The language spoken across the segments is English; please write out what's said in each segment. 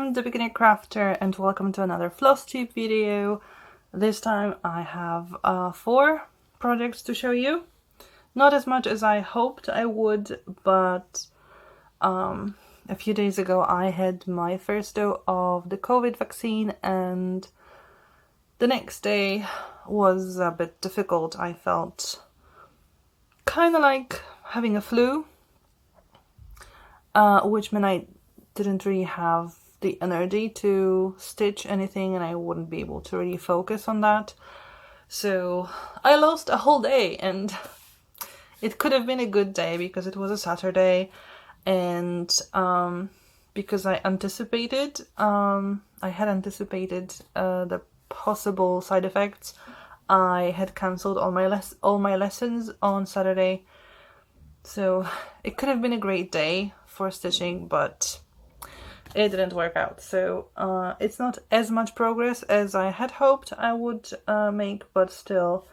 I'm the beginner crafter and welcome to another Flosstube video. This time I have 4 projects to show you. Not as much as I hoped I would, but a few days ago I had my first dose of the COVID vaccine and the next day was a bit difficult. I felt kind of like having a flu, which meant I didn't really have the energy to stitch anything and I wouldn't be able to really focus on that. So I lost a whole day, and it could have been a good day because it was a Saturday, and because I had anticipated the possible side effects, I had cancelled all my lessons on Saturday. So it could have been a great day for stitching, but it didn't work out. So it's not as much progress as I had hoped I would make, but still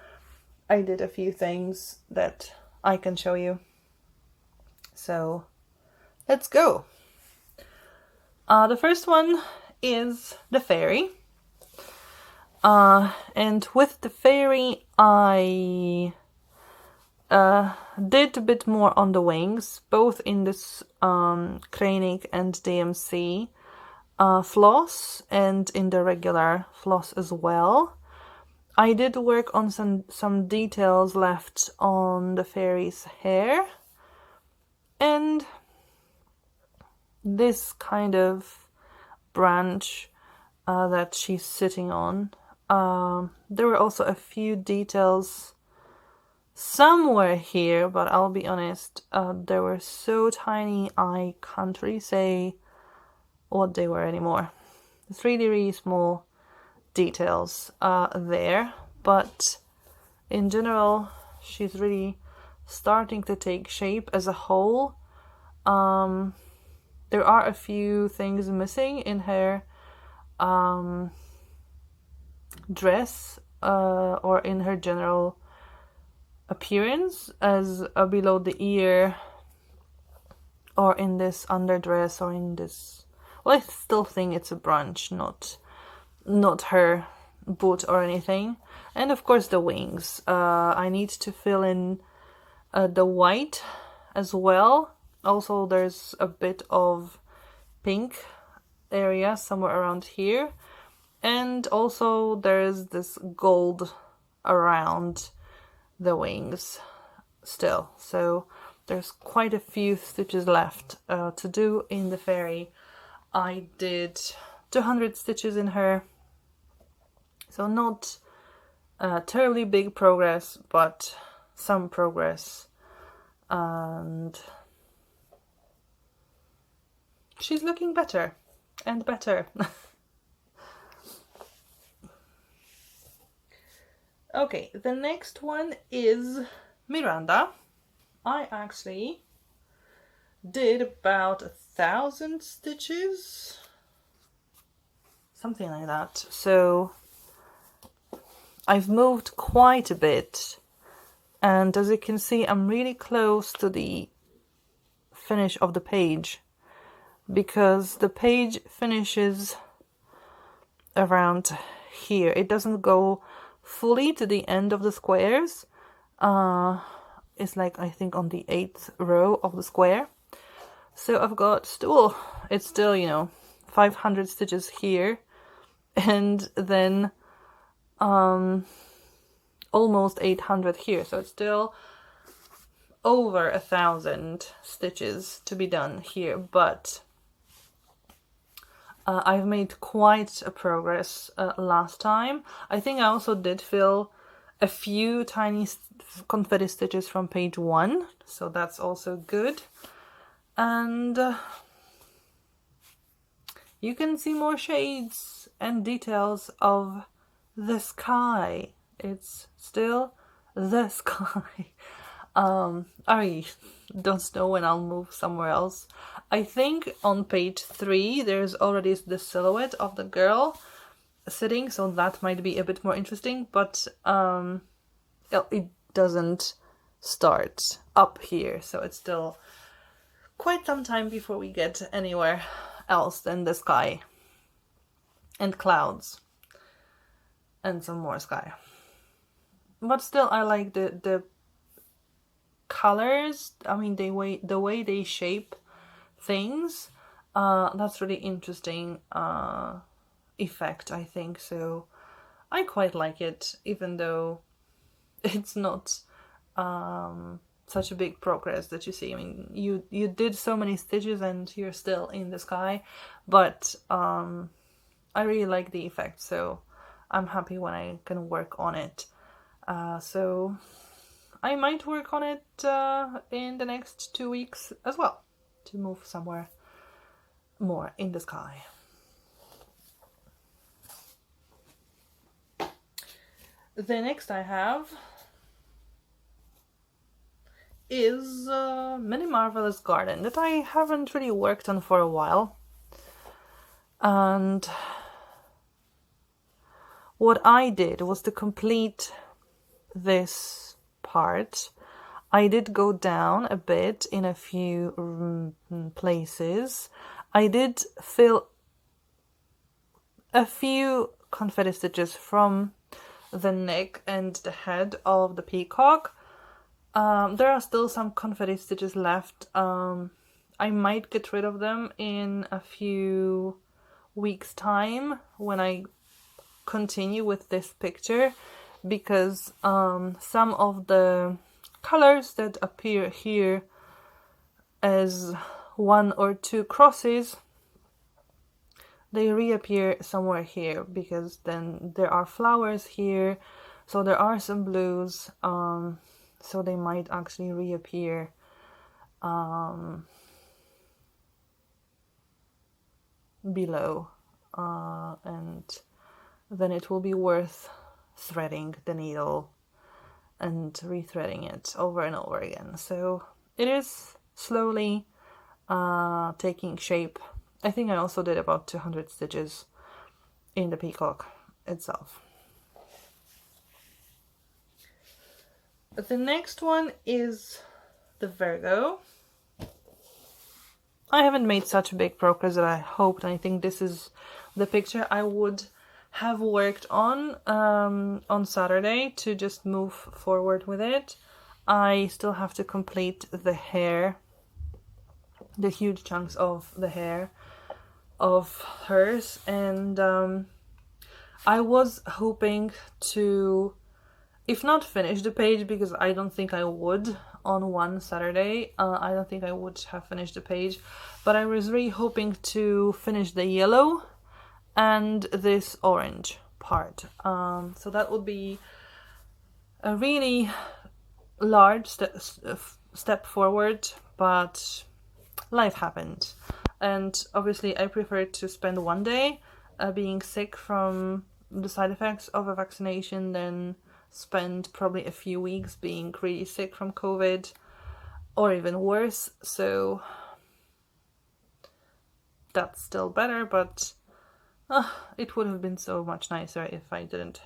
I did a few things that I can show you. So let's go. The first one is the fairy. And with the fairy I did a bit more on the wings, both in this Kreinik and DMC floss and in the regular floss as well. I did work on some details left on the fairy's hair and this kind of branch that she's sitting on. There were also a few details somewhere here, but I'll be honest, they were so tiny I can't really say what they were anymore. It's really small details there, but in general she's really starting to take shape as a whole. There are a few things missing in her dress or in her general appearance, as below the ear or in this underdress or in this, well, I still think it's a branch, not her boot or anything. And of course the wings, I need to fill in the white as well. Also there's a bit of pink area somewhere around here, and also there's this gold around the wings still. So there's quite a few stitches left to do in the fairy. I did 200 stitches in her, so not terribly big progress, but some progress, and she's looking better and better. Okay, the next one is Miranda. I actually did about 1,000 stitches, something like that. So I've moved quite a bit, and as you can see I'm really close to the finish of the page, because the page finishes around here. It doesn't go fully to the end of the squares. It's like, I think, on the 8th row of the square. So I've got still, it's still, you know, 500 stitches here, and then almost 800 here. So it's still over 1,000 stitches to be done here, but I've made quite a progress last time. I think I also did fill a few tiny confetti stitches from page 1, so that's also good. And you can see more shades and details of the sky. It's still the sky. I don't know when I'll move somewhere else. I think on page 3 there's already the silhouette of the girl sitting, so that might be a bit more interesting, but it doesn't start up here, so it's still quite some time before we get anywhere else than the sky. and clouds and some more sky. But still, I like the colors. I mean, the way they shape things. That's really interesting effect, I think. So I quite like it, even though it's not such a big progress that you see. I mean, you did so many stitches and you're still in the sky, but I really like the effect, so I'm happy when I can work on it. So I might work on it in the next 2 weeks as well, to move somewhere more in the sky. The next I have is Mini Marvellous Garden that I haven't really worked on for a while. And what I did was to complete this part. I did go down a bit in a few places. I did fill a few confetti stitches from the neck and the head of the peacock. There are still some confetti stitches left. I might get rid of them in a few weeks' time when I continue with this picture, because some of the colors that appear here as 1 or 2 crosses, they reappear somewhere here, because then there are flowers here, so there are some blues, so they might actually reappear below, and then it will be worth threading the needle and rethreading it over and over again. So it is slowly taking shape. I think I also did about 200 stitches in the peacock itself. The next one is the Virgo. I haven't made such a big progress that I hoped. I think this is the picture I would have worked on Saturday to just move forward with it. I still have to complete the hair, the huge chunks of the hair of hers, and I was hoping to, if not finish the page, because I don't think I would on one Saturday, I don't think I would have finished the page, but I was really hoping to finish the yellow and this orange part. So that would be a really large step forward, but life happened. And obviously I prefer to spend one day being sick from the side effects of a vaccination than spend probably a few weeks being really sick from COVID, or even worse. So that's still better, but it would have been so much nicer if I didn't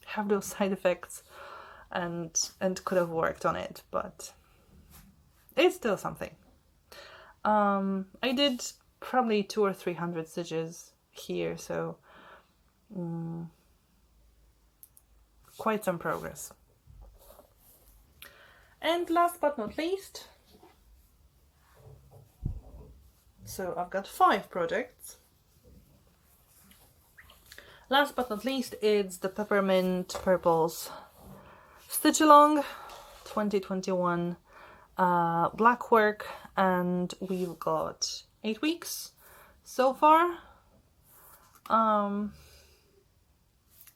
have those side effects and could have worked on it, but it's still something. I did probably 200 or 300 stitches here, so quite some progress. And last but not least, so I've got 5 projects. Last but not least, it's the Peppermint Purples Stitch Along 2021 Blackwork, and we've got 8 weeks so far.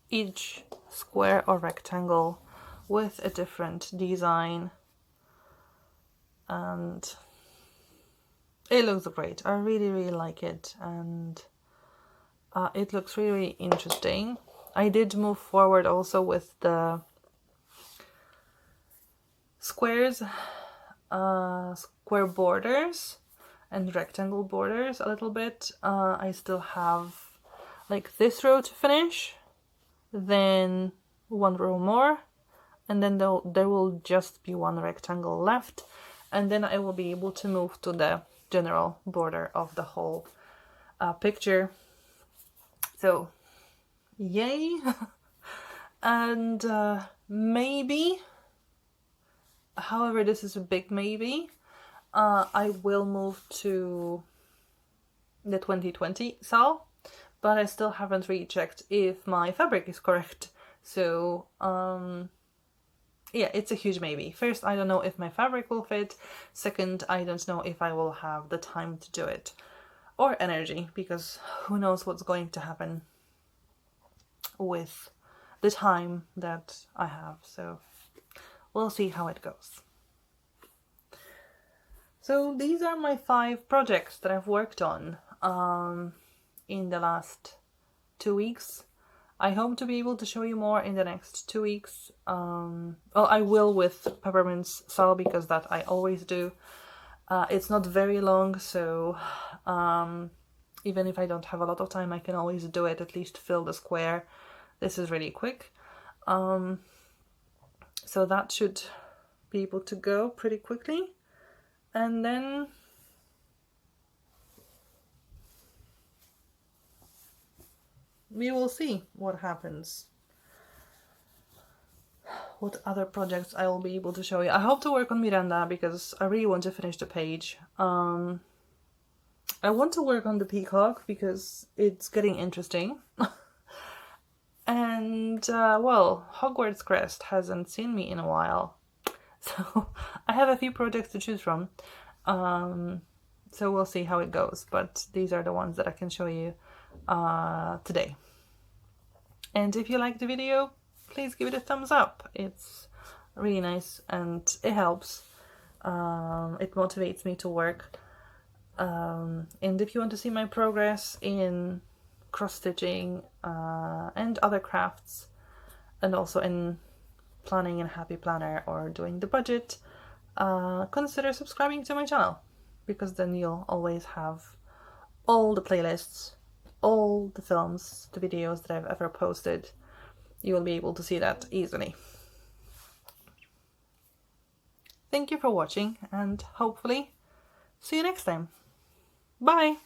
Each square or rectangle with a different design, and it looks great. I really like it, and it looks really interesting. I did move forward also with the squares, square borders and rectangle borders a little bit. I still have like this row to finish, then 1 row more, and then there will just be 1 rectangle left, and then I will be able to move to the general border of the whole picture. So yay. And maybe, however, this is a big maybe, I will move to the 2020 style, but I still haven't really checked if my fabric is correct. So yeah, it's a huge maybe. First, I don't know if my fabric will fit. Second, I don't know if I will have the time to do it, or energy, because who knows what's going to happen with the time that I have. So we'll see how it goes. So these are my 5 projects that I've worked on in the last 2 weeks. I hope to be able to show you more in the next 2 weeks. Well, I will with Peppermint's style, because that I always do. It's not very long, so even if I don't have a lot of time, I can always do it, at least fill the square. This is really quick. So that should be able to go pretty quickly. And then we will see what happens. What other projects I will be able to show you. I hope to work on Miranda, because I really want to finish the page. I want to work on the peacock because it's getting interesting. And well, Hogwarts Crest hasn't seen me in a while, so I have a few projects to choose from. So we'll see how it goes, but these are the ones that I can show you today. And if you like the video, please give it a thumbs up. It's really nice and it helps. It motivates me to work. And if you want to see my progress in cross-stitching and other crafts, and also in planning in Happy Planner or doing the budget, consider subscribing to my channel, because then you'll always have all the playlists, all the films, the videos that I've ever posted. You will be able to see that easily. Thank you for watching, and hopefully see you next time. Bye!